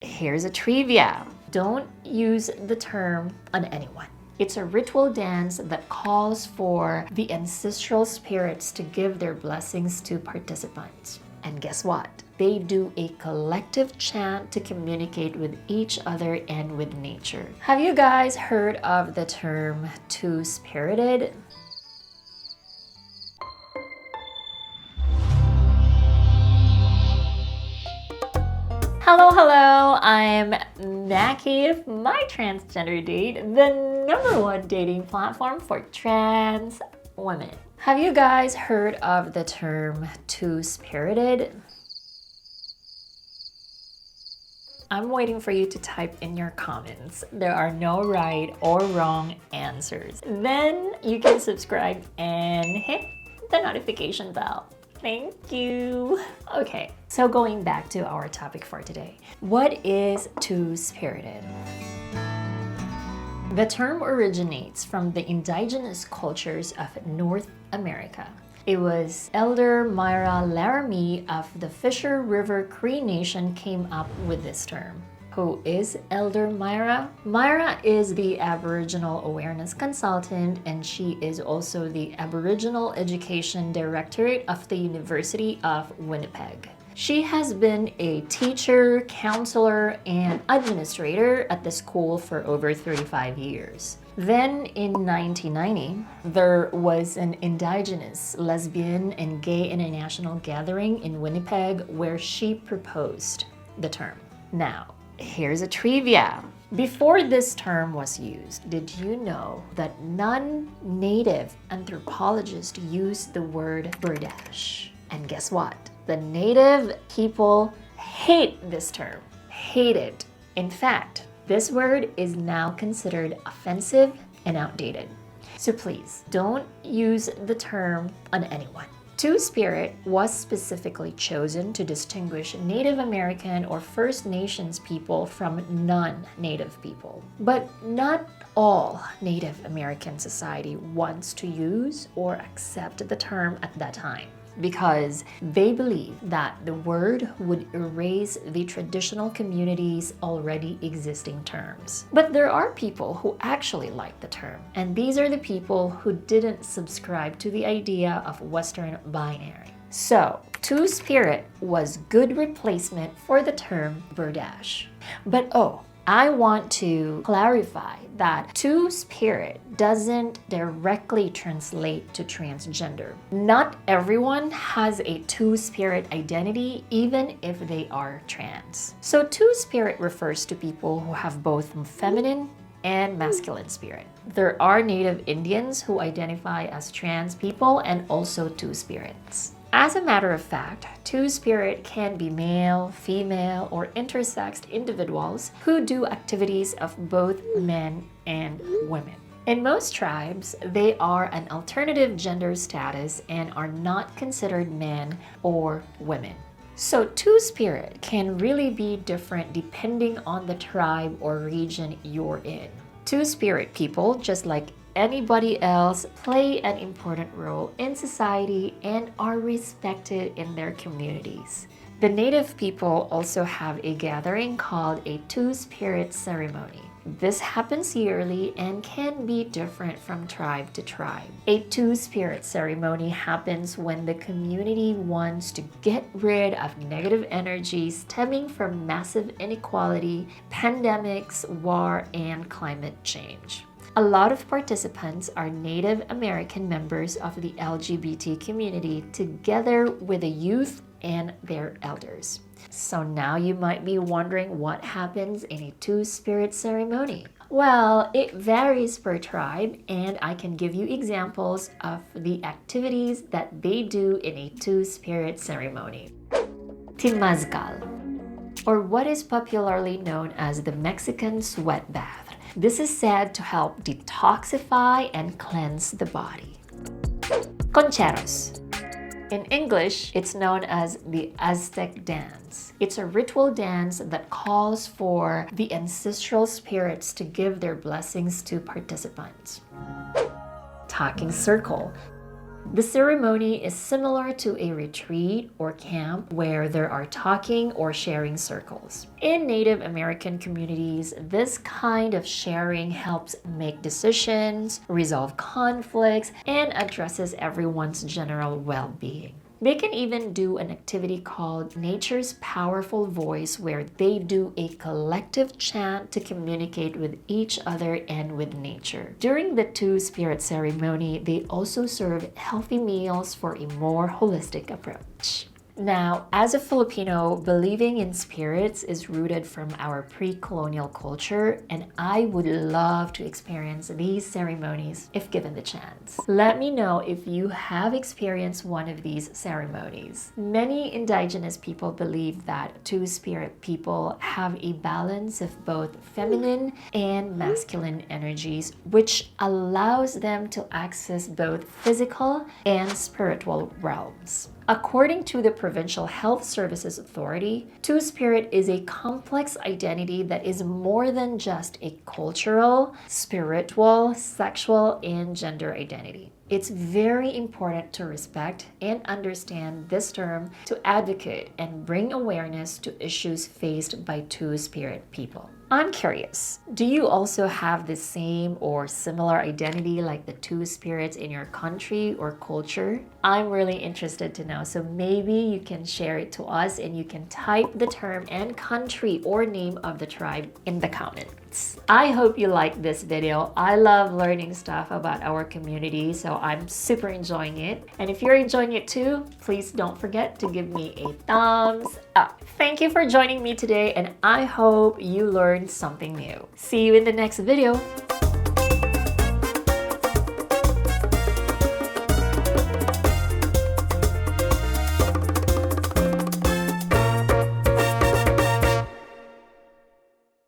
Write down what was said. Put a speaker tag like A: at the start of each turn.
A: Here's a trivia. Don't use the term on anyone. It's a ritual dance that calls for the ancestral spirits to give their blessings to participants. And guess what? They do a collective chant to communicate with each other and with nature. Have you guys heard of the term two-spirited? Hello, I'm Mackie, my transgender date, the #1 dating platform for trans women. Have you guys heard of the term two-spirited? I'm waiting for you to type in your comments. There are no right or wrong answers. Then you can subscribe and hit the notification bell. Thank you. Okay, so going back to our topic for today. What is two-spirited? The term originates from the indigenous cultures of North America. It was Elder Myra Laramie of the Fisher River Cree Nation came up with this term. Who is Elder Myra? Myra is the Aboriginal Awareness Consultant, and she is also the Aboriginal Education Directorate of the University of Winnipeg. She has been a teacher, counselor, and administrator at the school for over 35 years. Then in 1990, there was an Indigenous, lesbian, and gay international gathering in Winnipeg where she proposed the term. Now, here's a trivia. Before this term was used, did you know that non-native anthropologists used the word berdache? And guess what? The native people hate this term. Hate it. In fact, this word is now considered offensive and outdated. So please, don't use the term on anyone. Two-spirit was specifically chosen to distinguish Native American or First Nations people from non-Native people. But not all Native American society wants to use or accept the term at that time, because they believe that the word would erase the traditional community's already existing terms. But there are people who actually like the term, and these are the people who didn't subscribe to the idea of Western binary. So, two-spirit was good replacement for the term berdache. But I want to clarify that two-spirit doesn't directly translate to transgender. Not everyone has a two-spirit identity, even if they are trans. So two-spirit refers to people who have both feminine and masculine spirit. There are Native Indians who identify as trans people and also two-spirits. As a matter of fact, two-spirit can be male, female, or intersexed individuals who do activities of both men and women. In most tribes, they are an alternative gender status and are not considered men or women. So two-spirit can really be different depending on the tribe or region you're in. Two-spirit people, just like anybody else, play an important role in society and are respected in their communities. The Native people also have a gathering called a two-spirit ceremony. This happens yearly and can be different from tribe to tribe. A two-spirit ceremony happens when the community wants to get rid of negative energy stemming from massive inequality, pandemics, war, and climate change. A lot of participants are Native American members of the LGBT community together with the youth and their elders. So now you might be wondering what happens in a two-spirit ceremony. Well, it varies per tribe, and I can give you examples of the activities that they do in a two-spirit ceremony. Temazcal, or what is popularly known as the Mexican sweat bath. This is said to help detoxify and cleanse the body. Concheros. In English, it's known as the Aztec dance. It's a ritual dance that calls for the ancestral spirits to give their blessings to participants. Talking circle. The ceremony is similar to a retreat or camp where there are talking or sharing circles. In Native American communities, this kind of sharing helps make decisions, resolve conflicts, and addresses everyone's general well-being. They can even do an activity called Nature's Powerful Voice, where they do a collective chant to communicate with each other and with nature. During the Two-Spirit ceremony, they also serve healthy meals for a more holistic approach. Now, as a Filipino, believing in spirits is rooted from our pre-colonial culture, and I would love to experience these ceremonies if given the chance. Let me know if you have experienced one of these ceremonies. Many indigenous people believe that two-spirit people have a balance of both feminine and masculine energies, which allows them to access both physical and spiritual realms. According to the Provincial Health Services Authority, Two-Spirit is a complex identity that is more than just a cultural, spiritual, sexual, and gender identity. It's very important to respect and understand this term to advocate and bring awareness to issues faced by Two-Spirit people. I'm curious, do you also have the same or similar identity like the two spirits in your country or culture? I'm really interested to know, so maybe you can share it to us and you can type the term and country or name of the tribe in the comments. I hope you liked this video. I love learning stuff about our community, so I'm super enjoying it. And if you're enjoying it too, please don't forget to give me a thumbs up. Thank you for joining me today, and I hope you learned something new. See you in the next video.